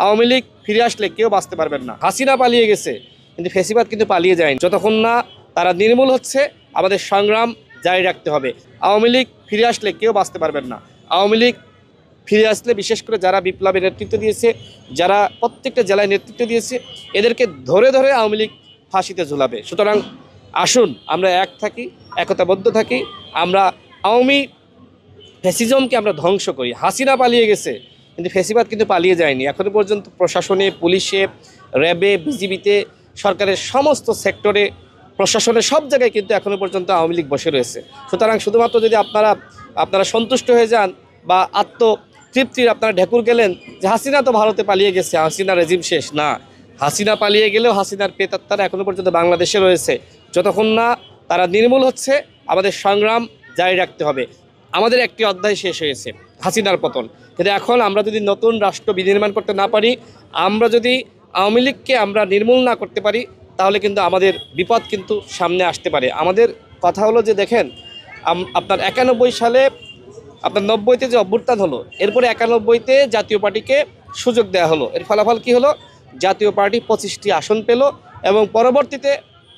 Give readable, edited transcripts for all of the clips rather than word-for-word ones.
আওয়ামী লীগ ফিরে আসলে কেউ বাঁচতে পারবেন না। হাসিনা পালিয়ে গেছে, কিন্তু ফ্যাসিবাদ কিন্তু পালিয়ে যায়নি। যতক্ষণ না তারা নির্মূল হচ্ছে, আমাদের সংগ্রাম জারি রাখতে হবে। আওয়ামী লীগ ফিরে আসলে কেউ বাঁচতে পারবেন না। আওয়ামী লীগ ফিরে আসলে বিশেষ করে যারা বিপ্লবে নেতৃত্ব দিয়েছে, যারা প্রত্যেকটা জেলায় নেতৃত্ব দিয়েছে, এদেরকে ধরে ধরে আওয়ামী লীগ ফাঁসিতে ঝুলাবে। সুতরাং আসুন আমরা এক থাকি, একতাবদ্ধ থাকি, আমরা আওয়ামী ফ্যাসিজমকে আমরা ধ্বংস করি। হাসিনা পালিয়ে গেছে, কিন্তু ফ্যাসিবাদ কিন্তু পালিয়ে যায়নি। এখনো পর্যন্ত প্রশাসনে, পুলিশে, র্যাবে, বিজিবিতে, সরকারের সমস্ত সেক্টরে, প্রশাসনের সব জায়গায় কিন্তু এখনো পর্যন্ত আওয়ামী লীগ বসে রয়েছে। সুতরাং শুধুমাত্র যদি আপনারা সন্তুষ্ট হয়ে যান বা আত্মতৃপ্তির আপনারা ঢেকুর গেলেন যে হাসিনা তো ভারতে পালিয়ে গেছে, হাসিনা রেজিম শেষ, না। হাসিনা পালিয়ে গেলেও হাসিনার প্রেতাত্মারা এখনো পর্যন্ত বাংলাদেশে রয়েছে। যতক্ষণ না তারা নির্মূল হচ্ছে, আমাদের সংগ্রাম জারি রাখতে হবে। আমাদের একটি অধ্যায় শেষ হয়েছে, হাসিনার পতন। কিন্তু এখন আমরা যদি নতুন রাষ্ট্র বিনির্মাণ করতে না পারি, আমরা যদি আওয়ামী লীগকে আমরা নির্মূল না করতে পারি, তাহলে কিন্তু আমাদের বিপদ কিন্তু সামনে আসতে পারে। আমাদের কথা হলো যে দেখেন, আপনার 91 সালে, আপনার 90-তে যে অভ্যুত্থান হলো, এরপরে 91-তে জাতীয় পার্টিকে সুযোগ দেওয়া হলো। এর ফলাফল কি হলো? জাতীয় পার্টি 25টি আসন পেল এবং পরবর্তীতে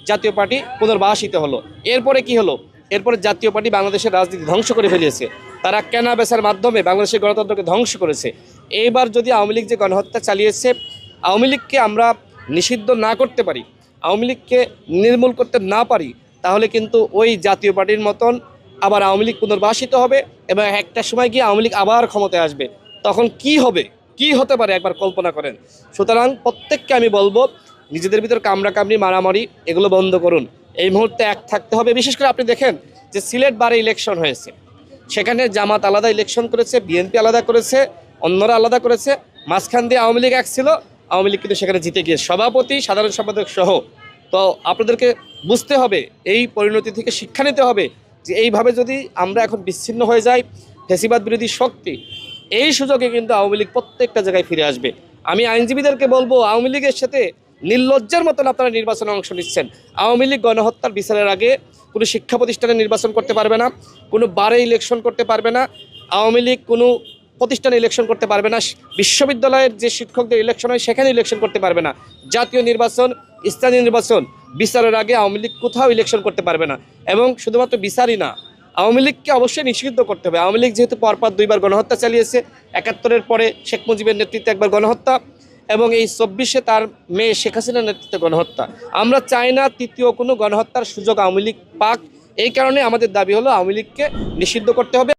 জাতীয় পার্টি পুনর্বাসিত হলো। এরপরে কি হলো? এরপরে জাতীয় পার্টি বাংলাদেশের রাজনীতি ধ্বংস করে ফেলিয়েছে। তারা কেনা বেচার মাধ্যমে বাংলাদেশের গণতন্ত্রকে ধ্বংস করেছে। এইবার যদি আওয়ামী লীগ যে গণহত্যা চালিয়েছে, আওয়ামী লীগকে আমরা নিষিদ্ধ না করতে পারি, আওয়ামী লীগকে নির্মূল করতে না পারি, তাহলে কিন্তু ওই জাতীয় পার্টির মতন আবার আওয়ামী লীগ পুনর্বাসিত হবে এবং একটা সময় গিয়ে আওয়ামী লীগ আবার ক্ষমতায় আসবে। তখন কি হবে, কি হতে পারে একবার কল্পনা করেন। সুতরাং প্রত্যেককে আমি বলবো, নিজেদের ভিতর কামড়াকামড়ি, মারামারি এগুলো বন্ধ করুন। এই মুহূর্তে এক থাকতে হবে। বিশেষ করে আপনি দেখেন যে সিলেট বারে ইলেকশন হয়েছে, সেখানে জামাত আলাদা ইলেকশন করেছে, বিএনপি আলাদা করেছে, অন্যরা আলাদা করেছে, মাঝখান দিয়ে আওয়ামী লীগ এক ছিল। আওয়ামী লীগ কিন্তু সেখানে জিতে গিয়ে সভাপতি, সাধারণ সম্পাদক সহ। তো আপনাদেরকে বুঝতে হবে, এই পরিণতি থেকে শিক্ষা নিতে হবে যে এইভাবে যদি আমরা এখন বিচ্ছিন্ন হয়ে যাই, ফ্যাসিবাদ বিরোধী শক্তি এই সুযোগে কিন্তু আওয়ামী লীগ প্রত্যেকটা জায়গায় ফিরে আসবে। আমি আইনজীবীদেরকে বলবো, আওয়ামী লীগের সাথে নির্লজ্জার মতন আপনারা নির্বাচনে অংশ নিচ্ছেন। আওয়ামী লীগ গণহত্যার বিচারের আগে কোনো শিক্ষা প্রতিষ্ঠানে নির্বাচন করতে পারবে না, কোনো বারে ইলেকশন করতে পারবে না, আওয়ামী লীগ কোনো প্রতিষ্ঠানে ইলেকশন করতে পারবে না, বিশ্ববিদ্যালয়ের যে শিক্ষকদের ইলেকশন হয় সেখানে ইলেকশন করতে পারবে না, জাতীয় নির্বাচন, স্থানীয় নির্বাচন বিচারের আগে আওয়ামী লীগ কোথাও ইলেকশন করতে পারবে না। এবং শুধুমাত্র বিচারই না, আওয়ামী লীগকে অবশ্যই নিষিদ্ধ করতে হবে। আওয়ামী লীগ যেহেতু পরপর 2বার গণহত্যা চালিয়েছে, 71-এর পরে শেখ মুজিবের নেতৃত্বে একবার গণহত্যা এবং এই 24-এ তার মেয়ে শেখ হাসিনার নেতৃত্বে গণহত্যা। আমরা চাই না তৃতীয় কোনো গণহত্যার সুযোগ আওয়ামী লীগ পাক। এই কারণে আমাদের দাবি হলো আওয়ামী লীগকে নিষিদ্ধ করতে হবে।